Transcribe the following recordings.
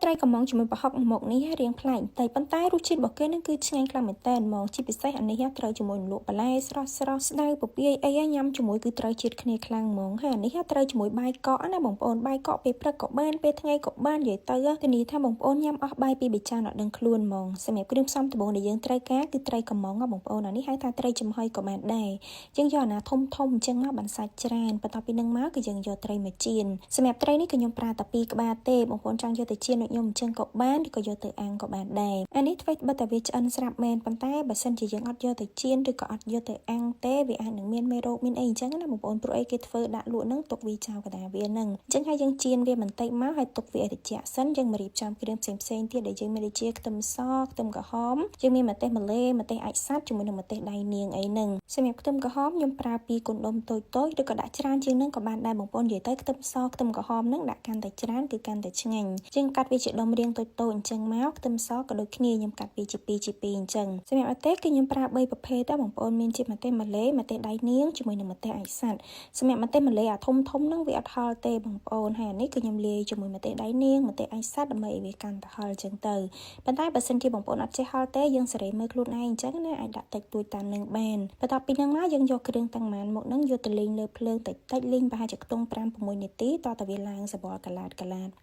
ត្រីកំងជាមួយប្រហុកមកនេះរៀងប្លែកតែប៉ុន្តែរសជាតិរបស់គេនឹងគឺឆ្ងាញ់ខ្លាំងមែនតើហ្មងជាពិសេសអានេះត្រូវជាមួយលក់បន្លែស្រស់ស្ដៅពពាយអីញ៉ាំជាមួយគឺត្រូវជាតិគ្នាខ្លាំងហ្មងហើយអានេះត្រូវជាមួយបាយកកណាបងប្អូនបាយកកពេលព្រឹកក៏បានពេលថ្ងៃក៏បាននិយាយទៅធានាថាបងប្អូនញ៉ាំអស់បាយពីរចានអត់ដឹងខ្លួនហ្មងសម្រាប់គ្រឿងផ្សំដំបូងដែលយើងត្រូវការគឺត្រីកំងបងប្អូនអានេះហៅថាត្រីចំហុយក៏បានដែរយើងយកអាណាធំអញ្ចឹងមកបន្សាច់ច្រើនបន្ទាប់ពីនឹងមកគឺយើងយកត្រីមកចៀនសម្រាប់ត្រីនេះគឺខ្ញុំប្រើតែ2ក្បាលទេបងប្អូនចង់យកទៅចៀនដូចខ្ញុំអញ្ចឹងក៏បានឬក៏យកទៅអាំងក៏បានដែរអានេះធ្វើបើតែវាឆ្អិនស្រាប់មែនប៉ុន្តែបើសិនជាយើងអត់យកទៅចៀនឬក៏អត់យកទៅអាំងទេវាអាចនឹងមានមេរោគមានអីអញ្ចឹងណាបងប្អូនព្រោះអីគេធ្វើដាក់លក់នឹងទុកវាចោលកណ្ដាលវានឹងអញ្ចឹងហើយយើងចៀនវាបន្តិចមកហើយទុកវាឲ្យត្រជាក់សិនយើងមករៀបចំគ្រឿងផ្សេងទៀតដែលយើងមានដូចជាខ្ទឹមសខ្ទឹមក្រហមយើងមានម្ទេសម្លេម្ទេសអាចសាច់ជាមួយនឹងម្ទេសដៃនាងអីហ្នឹងសម្រាប់ខ្ទឹមក្រហមខ្ញុំប្រើ2កុំដុំតូចឬក៏ដាក់ច្រើនជាងនឹងក៏បានដែរបងប្អូននិយាយទៅខ្ទឹមសខ្ទឹមក្រហមហ្នឹងដាក់កាន់តែច្រើនគឺកាន់តែឆ្ងាញ់យើងកាត់វាជាដុំរាងតូចអញ្ចឹងមកខ្ទឹមសក៏ដូចគ្នាខ្ញុំកាត់វាជា2អញ្ចឹងសម្រាប់ម្ទេសគឺខ្ញុំប្រើ3ប្រភេទដែរបងប្អូនមានជាម្ទេសម្លេម្ទេសដៃនាងជាមួយនឹងម្ទេសអាចសាច់សម្រាប់ម្ទេសម្លេអាធំហ្នឹងវាអត់ហល់ទេបងប្អូនហើយអានេះគឺខ្ញុំលាយជាមួយម្ទេសដៃនាងម្ទេសអាចសាច់ដើម្បីឲ្យវាកាន់តែហល់អញ្ចឹងទៅប៉ុន្តែបើសិនជាបងប្អូនអត់ចេះហល់ទេយើងសេរីមើលខ្លួនឯងអញ្ចឹងណាអាចដាក់តិចតួចតាមនឹងបានបន្ទាប់ពីហ្នឹងមកយើងយកគ្រឿងទាំងម៉ានមកហ្នឹងយកទៅលេងលើភ្លើងតិចលេងប្រហែលជាខ្ទង់5-6នាទីតតែវាឡើងសបល់កឡាត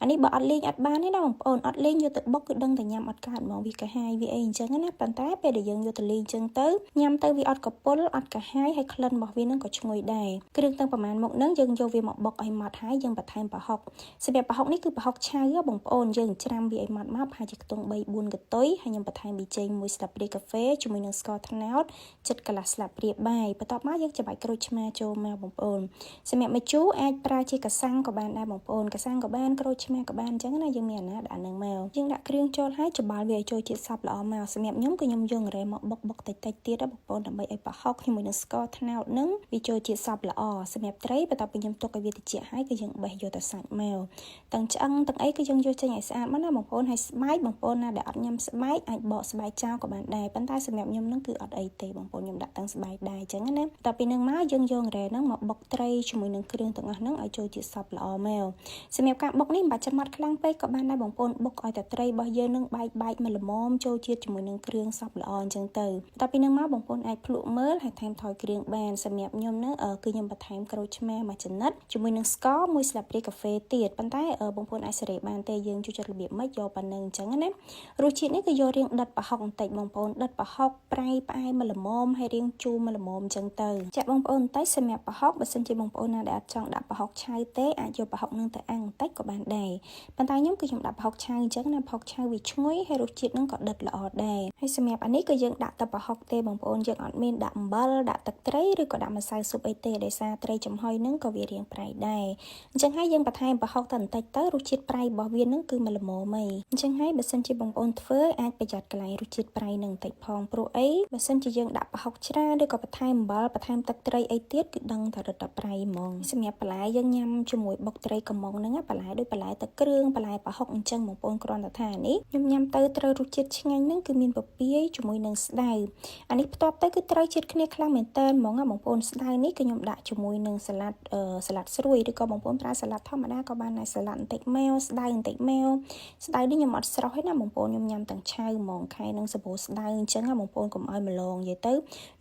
អានេះបើអត់លេងអត់បានទេណាបងប្អូនអត់លេងយកទៅបុកគឺដឹងតែញ៉ាំអត់កើតហ្មងវាកាហាយវាអីអញ្ចឹងណាប៉ុន្តែពេលដែលយើងយកទៅលេងអញ្ចឹងទៅញ៉ាំទៅវាអត់កពុលអត់កាហាយហើយក្លិនរបស់វានឹងក៏ឈ្ងុយដែរគ្រឿងទាំងប្រមាណមកហ្នឹងយើងយកវាមកបុកឲ្យម៉ត់ហើយយើងបន្ថែមប្រហុកសម្រាប់ប្រហុកនេះគឺប្រហុកឆៅបងប្អូនយើងច្រាំវាឲ្យម៉ត់មកប្រហែលជាខ្ទង់3-4កន្ទុយហើយខ្ញុំបន្ថែមប៊ីចេង1ស្លាបព្រាកាហ្វេជាមួយនឹងស្ករត្នោតចិត្តកន្លះស្លាបព្រាបាយបន្ទាប់មកយើងច្របាច់ក្រូចឆ្មាចូលមកបងប្អូនសម្រាប់ម្ជូរអាចប្រើជាកាសាំងក៏បានដែរបងប្អូនកាសាំងក៏បានក្រូចឆ្មាក៏បានអញ្ចឹងណាយើងមានអាណាដាក់នឹងមកយើងដាក់គ្រឿងចូលហើយច្បល់វាឲ្យចូលជាតិសព្វល្អមកសម្រាប់ខ្ញុំគឺខ្ញុំយកអង្រែមកបុកតិចទៀតបងប្អូនដើម្បីឲ្យប្រហុកជាមួយនឹងស្ករត្នោតនឹងវាចូលជាតិសព្វល្អសម្រាប់ត្រីបន្ទាប់ពីខ្ញុំទុកឲ្យវាត្រជាក់ហើយគឺយើងបេះយកទៅសាច់មកទាំងឆ្អឹងទាំងអីគឺយើងយកចេញឲ្យស្អាតមកណាបងប្អូនហើយស្បែកបងប្អូនណាដែលអត់ញ៉ាំស្បែកអាចបកស្បែកចោលក៏បានដែរប៉ុន្តែសម្រាប់ខ្ញុំនឹងគឺអត់អីទេបងប្អូនខ្ញុំដាក់ទាំងស្បែកដែរអញ្ចឹងណាបន្ទាប់ពីនឹងមកយើងយកអង្រែហ្នឹងមកបុកត្រីជាមួយនឹងគ្រឿងទាំងអស់ហ្នឹងឲ្យចូលជាតិសព្វល្អមកសម្រាប់ការបុកនេះមិនបាច់ចាំម៉ត់ខ្លាំងពេកក៏បានដែរបងប្អូនបុកឲ្យតែត្រីរបស់យើងនឹងបែកមកល្មមចូលជាតិជាមួយនឹងគ្រឿងសព្វល្អអញ្ចឹងទៅបន្ទាប់ពីនឹងមកបងប្អូនអាចភ្លក់មើលហើយថែមថយគ្រឿងបានសម្រាប់ខ្ញុំហ្នឹងគឺខ្ញុំបន្ថែមក្រូចឆ្មាមួយចំណិតជាមួយនឹងស្ករ1ស្លាបព្រាកាហ្វេទៀតប៉ុន្តែបងប្អូនអាចសេរីបានទេយើងជួយចិត្តរបៀបម៉េចយកប៉ុណ្្នឹងអញ្ចឹងណារសជាតិនេះគឺយករៀងដិតប្រហុកបន្តិចបងប្អូនដិតប្រហុកប្រៃផ្អែមមកល្មមហើយរៀងជូរមកល្មមអញ្ចឹងទៅចាក់បងប្អូនបន្តិចសម្រាប់ប្រហុកបើសិនជាបងប្អូនណាដែលអត់ចង់ដាក់ប្រហុកឆៅទេអាចយកប្រហុកនឹងទៅអាំងបន្តិចក៏បានដែរប៉ុន្តែខ្ញុំគឺខ្ញុំដាក់ប្រហុកឆៅអញ្ចឹងណាប្រហុកឆៅវាឈ្ងុយហើយរសជាតិនឹងក៏ដិតល្អដែរហើយសម្រាប់អានេះគឺយើងដាក់តែប្រហុកទេបងប្អូនយើងអត់មានដាក់អំបិលដាក់ទឹកត្រីឬក៏ដាក់ម្សៅស៊ុបអីទេដោយសារត្រីចំហុយនឹងក៏វារៀងប្រៃដែរអញ្ចឹងហើយយើងបន្ថែមប្រហុកទៅបន្តិចទៅរសជាតិប្រៃរបស់វានឹងគឺមកល្មមហីអញ្ចឹងហើយបើសិនជាបងប្អូនធ្វើអាចប្រយ័ត្នកន្លែងរសជាតិប្រៃនឹងបន្តិចផងព្រោះអីបើសិនជាយើងដាក់ប្រហុកច្រើនឬក៏បន្ថែមអំបិលបន្ថែមទឹកត្រីអីទៀតគឺដឹងតែរឹតតែប្រៃហ្មងសម្រាប់បន្លែយើងញ៉ាំជាមួយបុកត្រីកំងហ្នឹងបន្លែដូចបន្លែទឹកគ្រឿងបន្លែប្រហុកអញ្ចឹងបងប្អូនគ្រាន់តែថានេះខ្ញុំញ៉ាំទៅត្រូវរសជាតិឆ្ងាញ់ហ្នឹងគឺមានពពាយជាមួយនឹងស្ដៅអានេះផ្ទាប់ទៅគឺត្រូវជាតិគ្នាខ្លាំងមែនតើហ្មងបងប្អូនស្ដៅនេះគឺខ្ញុំដាក់ជាមួយនឹងសាឡាត់ស្រួយឬក៏បងប្អូនប្រើសាឡាត់ធម្មតាក៏បានដែរសាឡាត់បន្តិចម៉ែវស្ដៅបន្តិចម៉ែវស្ដៅនេះខ្ញុំអត់ស្រស់ទេណាបងប្អូនខ្ញុំញ៉ាំទាំងឆៅហ្មងខែនឹងសាប៊ូស្ដៅអញ្ចឹងបងប្អូនកុំឲ្យម្លងនិយាយទៅ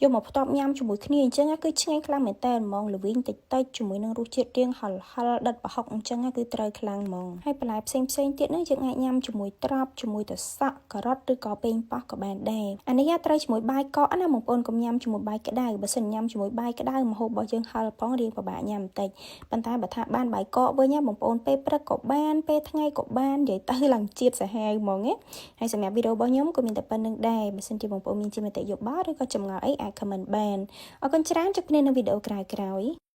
យកមកផ្ទាប់ញ៉ាំជាមួយគ្នាអញ្ចឹងគឺឆ្ងាញ់ខ្លាំងមែនតើហ្មងល្វីងតិចជាមួយនឹងរសជាតិរៀងហឹលដិតប្រហុកអញ្ចឹងគឺត្រូវខ្លាំងហ្មងហើយបន្លែផ្សេងទៀតហ្នឹងយើងអាចញ៉ាំជាមួយត្រប់ជាមួយទៅសក់ការ៉ុតឬក៏ប៉េងប៉ោះក៏បានដែរអានេះត្រូវជាមួយបាយកកណាបងប្អូនកុំញ៉ាំជាមួយបាយក្តៅបើសិនញ៉ាំជាមួយបាយក្តៅម្ហូបរបស់យើងហឹលផងរៀងពិបាកញ៉ាំបន្តិចប៉ុន្តែបើថាបានបាយកកវិញបងប្អូនពេលព្រឹកក៏បានពេលថ្ងៃក៏បាននិយាយទៅឡើងជាតិសាហាវហ្មងណាហើយសម្រាប់វីដេអូរបស់ខ្ញុំក៏មានតែប៉ុណ្្នឹងដែរបើសិនជាបងប្អូនមានជាមតិយោបល់ឬក៏ចម្ងល់អីអាច comment បានអរគុណច្រើនជួបគ្នានៅវីដេអូក្រោយៗ